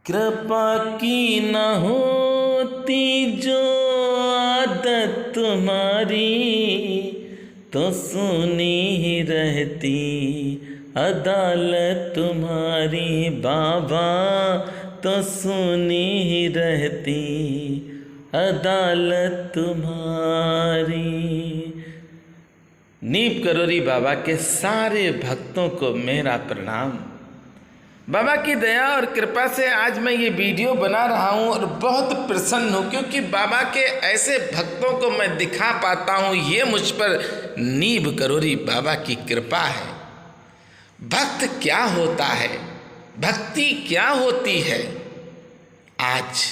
कृपा की न होती जो आदत तुम्हारी, तो सुनी ही रहती अदालत तुम्हारी। बाबा तो सुनी ही रहती अदालत तुम्हारी। नीप करोरी बाबा के सारे भक्तों को मेरा प्रणाम। बाबा की दया और कृपा से आज मैं ये वीडियो बना रहा हूँ और बहुत प्रसन्न हूँ, क्योंकि बाबा के ऐसे भक्तों को मैं दिखा पाता हूँ। ये मुझ पर नीब करोरी बाबा की कृपा है। भक्त क्या होता है, भक्ति क्या होती है, आज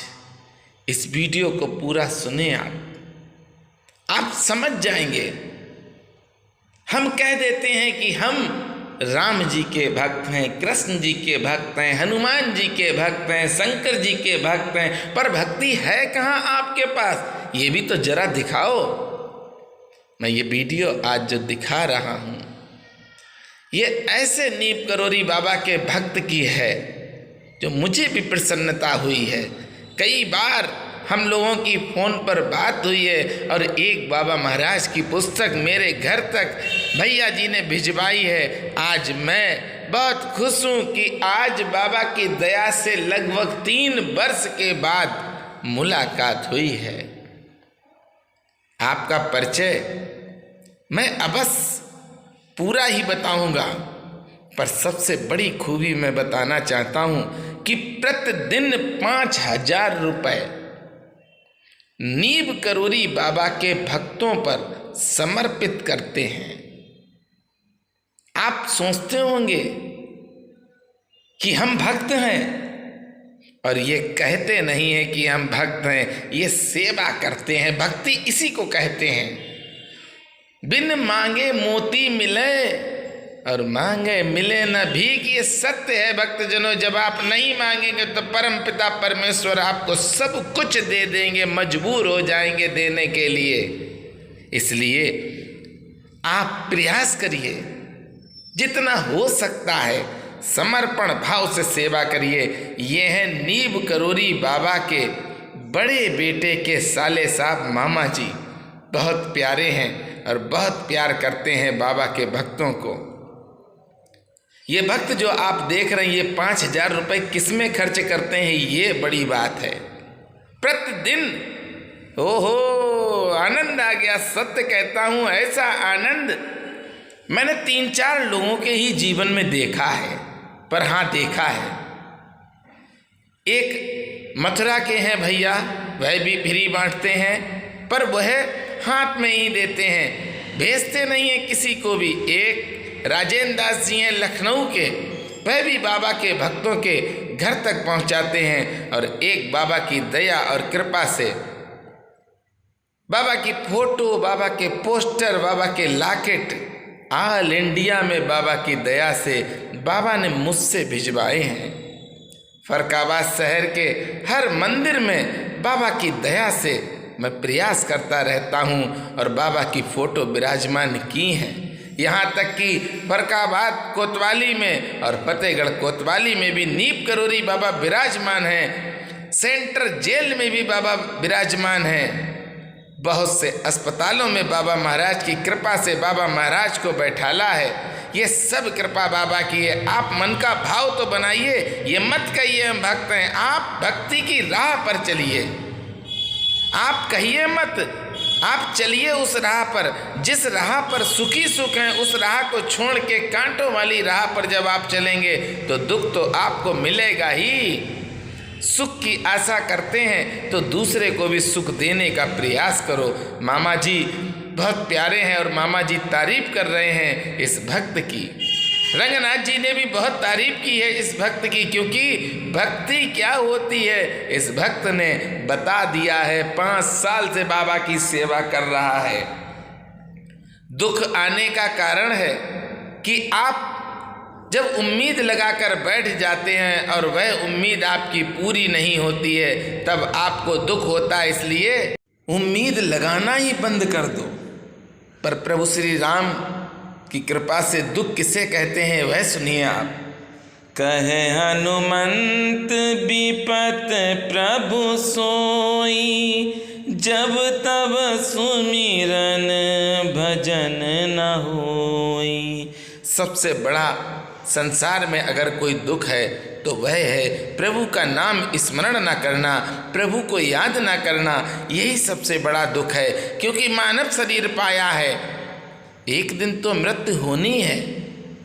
इस वीडियो को पूरा सुने आप समझ जाएंगे। हम कह देते हैं कि हम राम जी के भक्त हैं, कृष्ण जी के भक्त हैं, हनुमान जी के भक्त हैं, शंकर जी के भक्त हैं, पर भक्ति है कहाँ आपके पास? ये भी तो जरा दिखाओ। मैं ये वीडियो आज जो दिखा रहा हूँ, ये ऐसे नीप करोरी बाबा के भक्त की है जो मुझे भी प्रसन्नता हुई है। कई बार हम लोगों की फ़ोन पर बात हुई है और एक बाबा महाराज की पुस्तक मेरे घर तक भैया जी ने भिजवाई है। आज मैं बहुत खुश हूँ कि आज बाबा की दया से लगभग 3 वर्ष के बाद मुलाकात हुई है। आपका परिचय मैं अवश्य पूरा ही बताऊंगा, पर सबसे बड़ी खूबी मैं बताना चाहता हूँ कि प्रतिदिन 5,000 रुपये नीब करोरी बाबा के भक्तों पर समर्पित करते हैं। आप सोचते होंगे कि हम भक्त हैं, और ये कहते नहीं हैं कि हम भक्त हैं, ये सेवा करते हैं। भक्ति इसी को कहते हैं। बिन मांगे मोती मिले और मांगे मिले न भीख, ये सत्य है भक्तजनों। जब आप नहीं मांगेंगे तो परम पिता परमेश्वर आपको सब कुछ दे देंगे, मजबूर हो जाएंगे देने के लिए। इसलिए आप प्रयास करिए, जितना हो सकता है समर्पण भाव से सेवा करिए। ये है नीब करोरी बाबा के बड़े बेटे के साले साहब मामा जी। बहुत प्यारे हैं और बहुत प्यार करते हैं बाबा के भक्तों को। ये भक्त जो आप देख रहे हैं, ये 5,000 रुपये किस में खर्च करते हैं, ये बड़ी बात है। प्रतिदिन ओहो आनंद आ गया। सत्य कहता हूँ, ऐसा आनंद मैंने 3-4 लोगों के ही जीवन में देखा है। पर हाँ, देखा है। एक मथुरा के हैं भैया, वह भी फ्री बांटते हैं, पर वह हाथ में ही देते हैं, भेजते नहीं हैं किसी को भी। एक राजेंद्र दास जी हैं लखनऊ के, वह भी बाबा के भक्तों के घर तक पहुंचाते हैं। और एक बाबा की दया और कृपा से बाबा की फोटो, बाबा के पोस्टर, बाबा के लॉकेट ऑल इंडिया में बाबा की दया से बाबा ने मुझसे भिजवाए हैं। फरकाबाद शहर के हर मंदिर में बाबा की दया से मैं प्रयास करता रहता हूँ और बाबा की फ़ोटो विराजमान की हैं। यहाँ तक कि फरकाबाद कोतवाली में और फतेहगढ़ कोतवाली में भी नीब करोरी बाबा विराजमान हैं। सेंट्रल जेल में भी बाबा विराजमान हैं। बहुत से अस्पतालों में बाबा महाराज की कृपा से बाबा महाराज को बैठाला है। ये सब कृपा बाबा की है। आप मन का भाव तो बनाइए, ये मत कहिए हम भक्त हैं। आप भक्ति की राह पर चलिए, आप कहिए मत, आप चलिए उस राह पर जिस राह पर सुखी सुख हैं। उस राह को छोड़ के कांटों वाली राह पर जब आप चलेंगे तो दुख तो आपको मिलेगा ही। सुख की आशा करते हैं तो दूसरे को भी सुख देने का प्रयास करो। मामा जी बहुत प्यारे हैं और मामा जी तारीफ कर रहे हैं इस भक्त की। रंगनाथ जी ने भी बहुत तारीफ की है इस भक्त की, क्योंकि भक्ति क्या होती है इस भक्त ने बता दिया है। 5 साल से बाबा की सेवा कर रहा है। दुख आने का कारण है कि आप जब उम्मीद लगाकर बैठ जाते हैं और वह उम्मीद आपकी पूरी नहीं होती है, तब आपको दुख होता है। इसलिए उम्मीद लगाना ही बंद कर दो। पर प्रभु श्री राम की कृपा से दुख किसे कहते हैं वह सुनिए आप। कहे हनुमंत विपत प्रभु सोई, जब तब सुमिरन भजन न होई। सबसे बड़ा संसार में अगर कोई दुख है तो वह है प्रभु का नाम स्मरण ना करना, प्रभु को याद ना करना। यही सबसे बड़ा दुख है, क्योंकि मानव शरीर पाया है, एक दिन तो मृत्यु होनी है।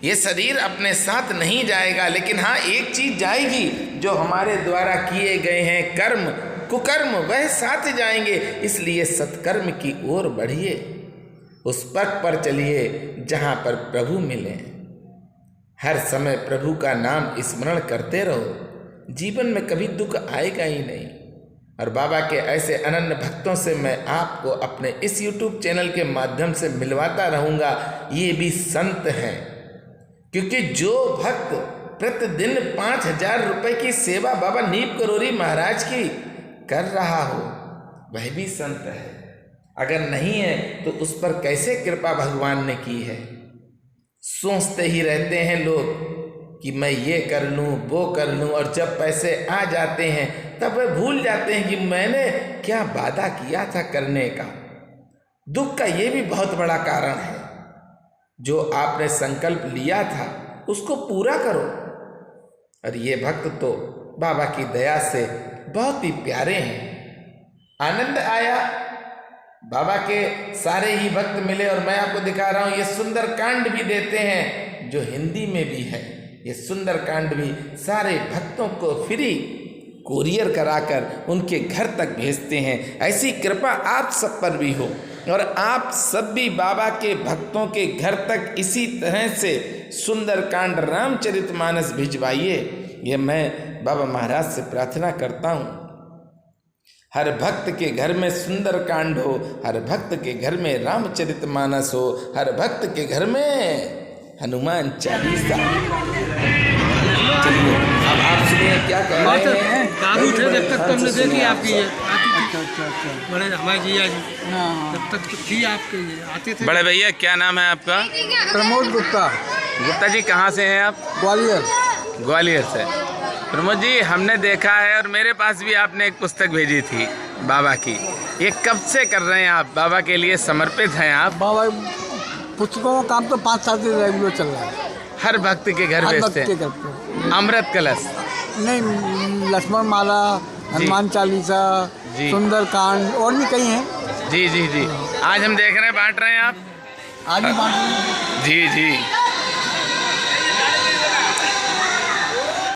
ये शरीर अपने साथ नहीं जाएगा, लेकिन हाँ एक चीज जाएगी, जो हमारे द्वारा किए गए हैं कर्म कुकर्म, वह साथ जाएंगे। इसलिए सत्कर्म की ओर बढ़िए, उस पथ पर चलिए जहाँ पर प्रभु मिले। हर समय प्रभु का नाम स्मरण करते रहो, जीवन में कभी दुख आएगा ही नहीं। और बाबा के ऐसे अनन्य भक्तों से मैं आपको अपने इस YouTube चैनल के माध्यम से मिलवाता रहूँगा। ये भी संत हैं, क्योंकि जो भक्त प्रतिदिन 5,000 रुपये की सेवा बाबा नीम करोरी महाराज की कर रहा हो, वह भी संत है। अगर नहीं है तो उस पर कैसे कृपा भगवान ने की है। सोचते ही रहते हैं लोग कि मैं ये कर लूँ वो कर लूँ, और जब पैसे आ जाते हैं तब वे भूल जाते हैं कि मैंने क्या वादा किया था करने का। दुख का ये भी बहुत बड़ा कारण है, जो आपने संकल्प लिया था उसको पूरा करो। और ये भक्त तो बाबा की दया से बहुत ही प्यारे हैं। आनंद आया, बाबा के सारे ही भक्त मिले। और मैं आपको दिखा रहा हूँ, ये सुंदर कांड भी देते हैं जो हिंदी में भी है। ये सुंदर कांड भी सारे भक्तों को फ्री कोरियर कराकर उनके घर तक भेजते हैं। ऐसी कृपा आप सब पर भी हो, और आप सब भी बाबा के भक्तों के घर तक इसी तरह से सुंदर कांड रामचरितमानस भिजवाइए। ये मैं बाबा महाराज से प्रार्थना करता हूँ। हर भक्त के घर में सुंदर कांड हो, हर भक्त के घर में रामचरितमानस हो, हर भक्त के घर में हनुमान चालीसा। चलिए अब आप सुनिए क्या कह रहे हैं। काबू थे जब तक तो हमने देखी आपकी बड़े हमारे जिया जी, तब तक तो थी आपके आते थे। बड़े भैया क्या नाम है आपका? प्रमोद गुप्ता। गुप्ता जी कहाँ से हैं आप? ग्वालियर। ग्वालियर से। प्रमोद जी हमने देखा है, और मेरे पास भी आपने एक पुस्तक भेजी थी बाबा की। ये कब से कर रहे हैं आप? बाबा के लिए समर्पित हैं आप? बाबा पुस्तकों का काम तो 5 साल से रेगुलर चल रहा है। हर भक्त के घर भेजते हैं। अमृत कलश नहीं, लक्ष्मण माला, हनुमान चालीसा, सुंदर कांड और भी कई हैं। जी जी जी, आज हम देख रहे हैं बांट रहे हैं आप? आज भी बांट रहे हैं। जी जी।